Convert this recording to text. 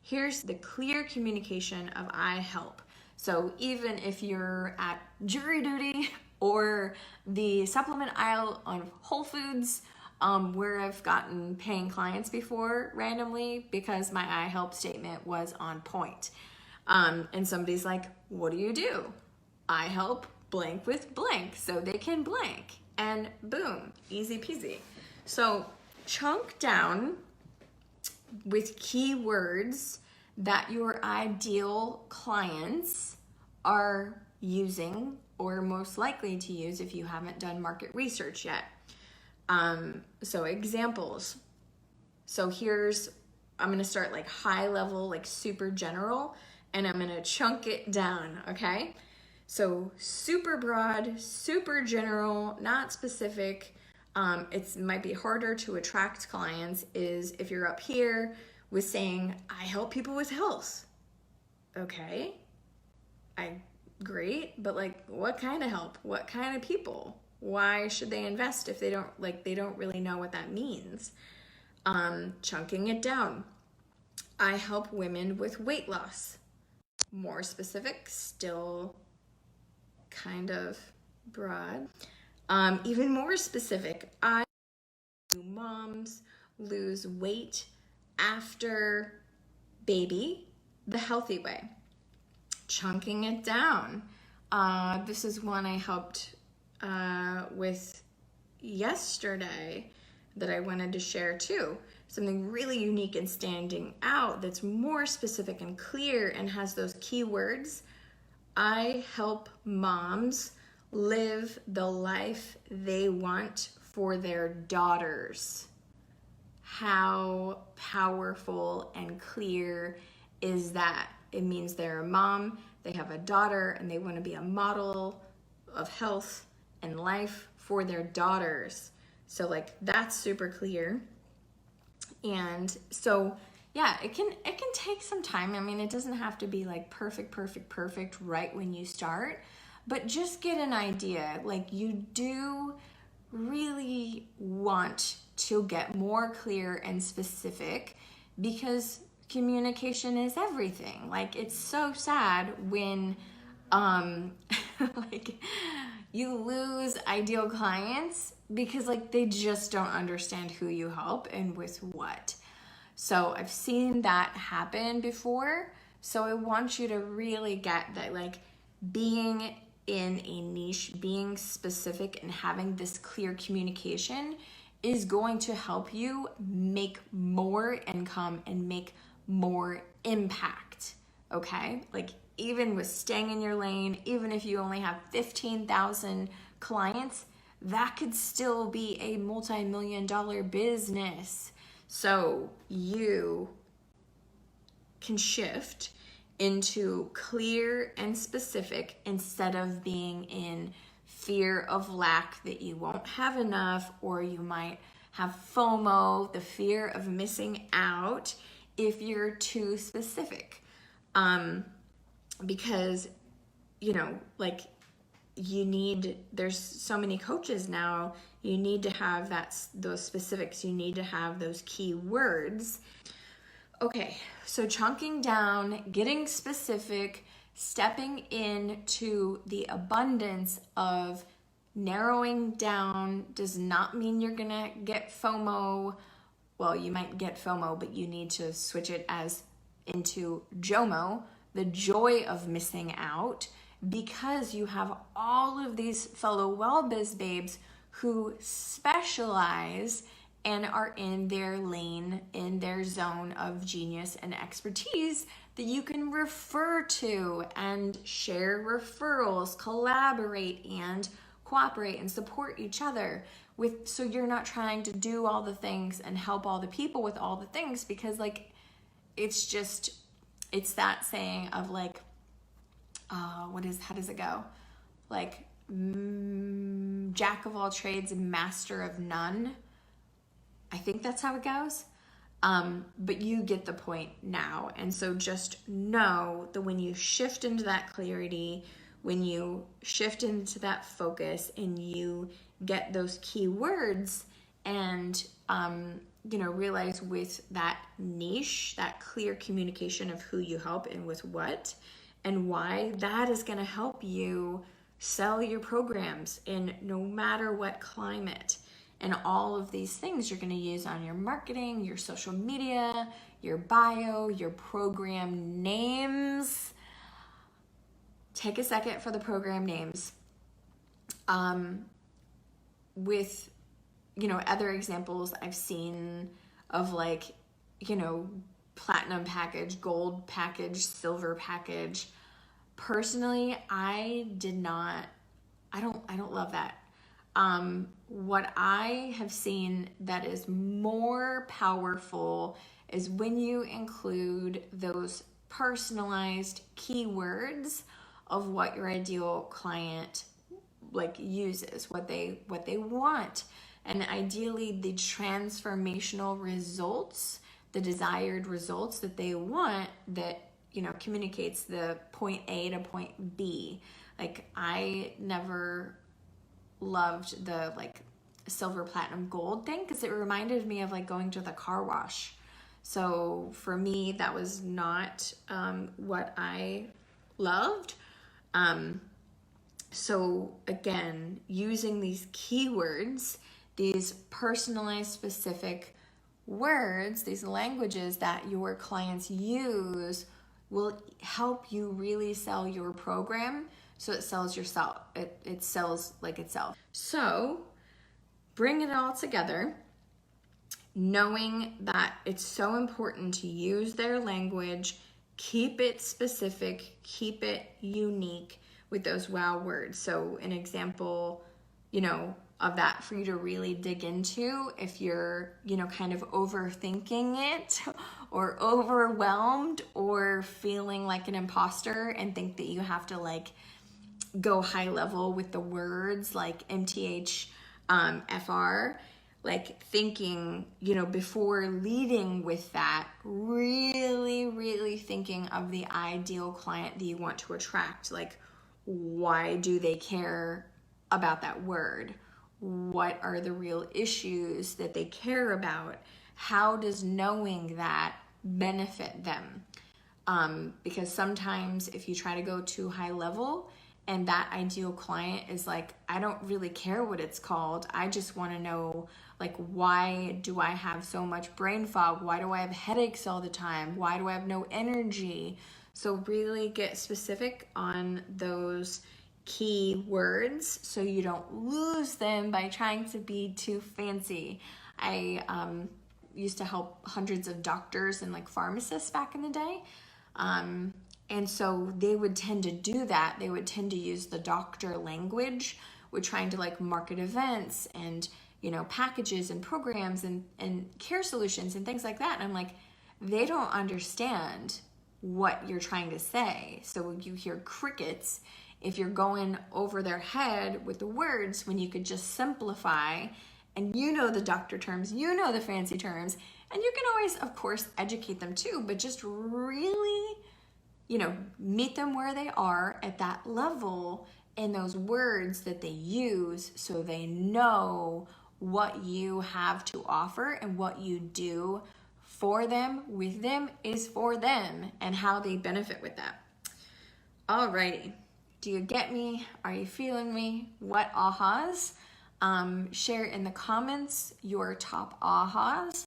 Here's the clear communication of I help. So even if you're at jury duty or the supplement aisle on Whole Foods, where I've gotten paying clients before randomly because my I help statement was on point. And somebody's like, what do you do? I help blank with blank so they can blank, and boom, easy peasy. So chunk down with keywords that your ideal clients are using or most likely to use if you haven't done market research yet. So examples. So I'm gonna start like high level, like super general, and I'm gonna chunk it down, okay? So super broad, super general, not specific. It might be harder to attract clients is if you're up here with saying, I help people with health. Okay, great, but like what kind of help? What kind of people? Why should they invest if they don't really know what that means? Chunking it down. I help women with weight loss. More specific, still kind of broad. Even more specific, I help moms lose weight after baby the healthy way. Chunking it down. This is one I helped with yesterday that I wanted to share too. Something really unique and standing out that's more specific and clear and has those keywords. I help moms live the life they want for their daughters. How powerful and clear is that? It means they're a mom, they have a daughter, and they want to be a model of health and life for their daughters. So like that's super clear. And so yeah, it can take some time. I mean, it doesn't have to be like perfect right when you start, but just get an idea. Like you do really want to get more clear and specific because communication is everything. Like it's so sad when like you lose ideal clients because like they just don't understand who you help and with what. So I've seen that happen before. So I want you to really get that like being in a niche, being specific and having this clear communication is going to help you make more income and make more impact, okay? Like even with staying in your lane, even if you only have 15,000 clients, that could still be a multi-million-dollar business. So you can shift into clear and specific instead of being in fear of lack that you won't have enough, or you might have FOMO, the fear of missing out if you're too specific. Because, you know, like there's so many coaches now, you need to have those specifics, you need to have those key words. Okay, so chunking down, getting specific, stepping into the abundance of narrowing down does not mean you're gonna get FOMO. Well, you might get FOMO, but you need to switch it into JOMO, the joy of missing out, because you have all of these fellow well-biz babes who specialize and are in their lane, in their zone of genius and expertise that you can refer to and share referrals, collaborate and cooperate and support each other with, so you're not trying to do all the things and help all the people with all the things, because like it's that saying of like how does it go? Like jack of all trades, master of none. I think that's how it goes. But you get the point now. And so just know that when you shift into that clarity, when you shift into that focus and you get those key words and realize with that niche, that clear communication of who you help and with what and why, that is going to help you sell your programs in no matter what climate. And all of these things you're going to use on your marketing, your social media, your bio, your program names. Take a second for the program names. With, other examples I've seen of platinum package, gold package, silver package. Personally, I don't love that. What I have seen that is more powerful is when you include those personalized keywords of what your ideal client uses, what they want, and ideally the transformational results, the desired results that they want, that communicates the point A to point B. I never loved the silver, platinum, gold thing because it reminded me of going to the car wash. So for me, that was not what I loved. So again, using these keywords, these personalized, specific words, these languages that your clients use will help you really sell your program so it sells yourself. It sells like itself. So bring it all together, knowing that it's so important to use their language, keep it specific, keep it unique with those wow words. So an example, of that for you to really dig into if you're, kind of overthinking it or overwhelmed or feeling like an imposter and think that you have to go high level with the words like MTH, FR, thinking, before leading with that, really, really thinking of the ideal client that you want to attract. Why do they care about that word? What are the real issues that they care about? How does knowing that benefit them? Because sometimes if you try to go too high level and that ideal client is I don't really care what it's called. I just want to know, why do I have so much brain fog? Why do I have headaches all the time? Why do I have no energy? So really get specific on those key words so you don't lose them by trying to be too fancy. I used to help hundreds of doctors and pharmacists back in the day. And so they would tend to do that. They would tend to use the doctor language with trying to market events and, packages and programs and care solutions and things like that. And I'm they don't understand what you're trying to say. So you hear crickets if you're going over their head with the words when you could just simplify and the doctor terms, the fancy terms, and you can always, of course, educate them too, but just really, meet them where they are at that level in those words that they use so they know what you have to offer and what you do for them, with them, is for them and how they benefit with that. Alrighty. Do you get me? Are you feeling me? What ahas? Share in the comments your top ahas.